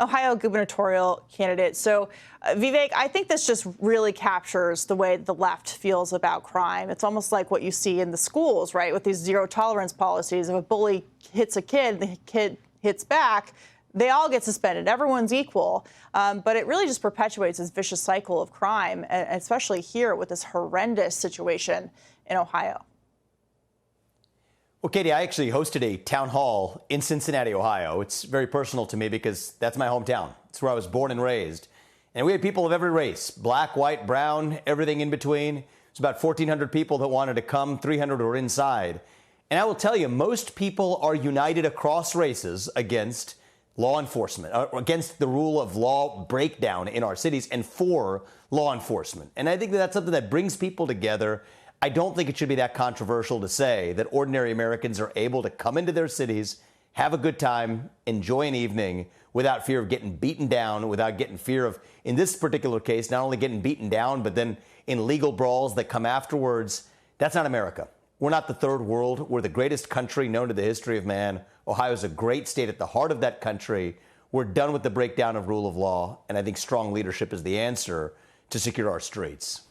Ohio gubernatorial candidate. So, Vivek, I think this just really captures the way the left feels about crime. It's almost like what you see in the schools, right, with these zero tolerance policies. If a bully hits a kid, the kid hits back, they all get suspended. Everyone's equal. But it really just perpetuates this vicious cycle of crime, especially here with this horrendous situation in Ohio. Well, Katie, I actually hosted a town hall in Cincinnati, Ohio. It's very personal to me because that's my hometown. It's where I was born and raised. And we had people of every race, black, white, brown, everything in between. It's about 1,400 people that wanted to come, 300 were inside. And I will tell you, most people are united across races against law enforcement, against the rule of law breakdown in our cities and for law enforcement. And I think that that's something that brings people together. I don't think it should be that controversial to say that ordinary Americans are able to come into their cities, have a good time, enjoy an evening without fear of getting beaten down, without getting fear of, in this particular case, not only getting beaten down, but then in legal brawls that come afterwards. That's not America. We're not the third world. We're the greatest country known to the history of man. Ohio is a great state at the heart of that country. We're done with the breakdown of rule of law, and I think strong leadership is the answer to secure our streets.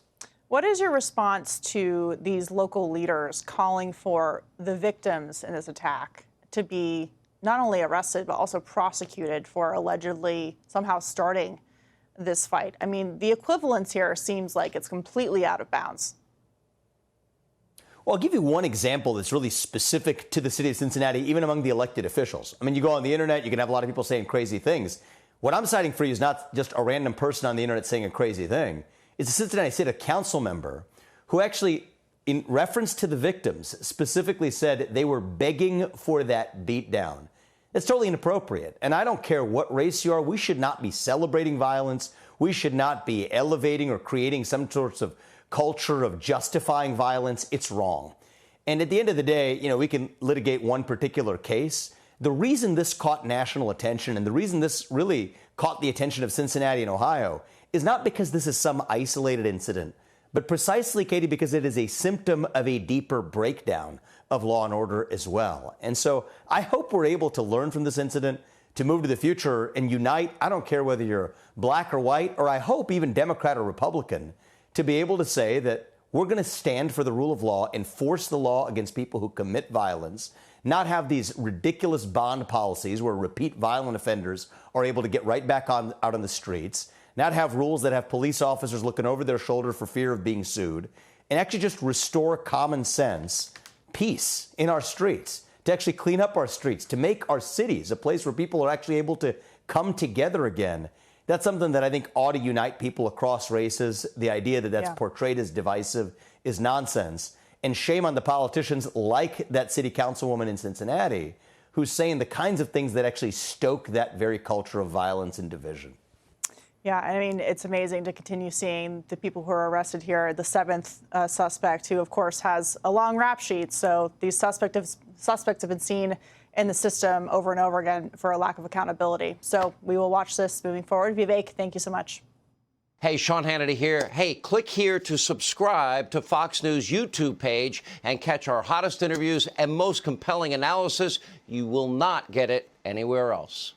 What is your response to these local leaders calling for the victims in this attack to be not only arrested, but also prosecuted for allegedly somehow starting this fight? I mean, the equivalence here seems like it's completely out of bounds. Well, I'll give you one example that's really specific to the city of Cincinnati, even among the elected officials. I mean, you go on the internet, you can have a lot of people saying crazy things. What I'm citing for you is not just a random person on the internet saying a crazy thing. It's a Cincinnati City Council member who actually, in reference to the victims, specifically said they were begging for that beatdown. It's totally inappropriate. And I don't care what race you are. We should not be celebrating violence. We should not be elevating or creating some sorts of culture of justifying violence. It's wrong. And at the end of the day, we can litigate one particular case. The reason this caught national attention and the reason this really caught the attention of Cincinnati and Ohio is not because this is some isolated incident, but precisely, Katie, because it is a symptom of a deeper breakdown of law and order as well. And so I hope we're able to learn from this incident, to move to the future and unite. I don't care whether you're black or white, or I hope even Democrat or Republican, to be able to say that we're going to stand for the rule of law, enforce the law against people who commit violence, not have these ridiculous bond policies where repeat violent offenders are able to get right back out on the streets, not have rules that have police officers looking over their shoulder for fear of being sued, and actually just restore common sense, peace in our streets, to actually clean up our streets, to make our cities a place where people are actually able to come together again. That's something that I think ought to unite people across races. The idea that that's portrayed as divisive is nonsense. And shame on the politicians like that city councilwoman in Cincinnati who's saying the kinds of things that actually stoke that very culture of violence and division. Yeah, I mean, it's amazing to continue seeing the people who are arrested here. The seventh suspect, who, of course, has a long rap sheet. So these suspects have been seen in the system over and over again for a lack of accountability. So we will watch this moving forward. Vivek, thank you so much. Hey, Sean Hannity here. Hey, click here to subscribe to Fox News YouTube page and catch our hottest interviews and most compelling analysis. You will not get it anywhere else.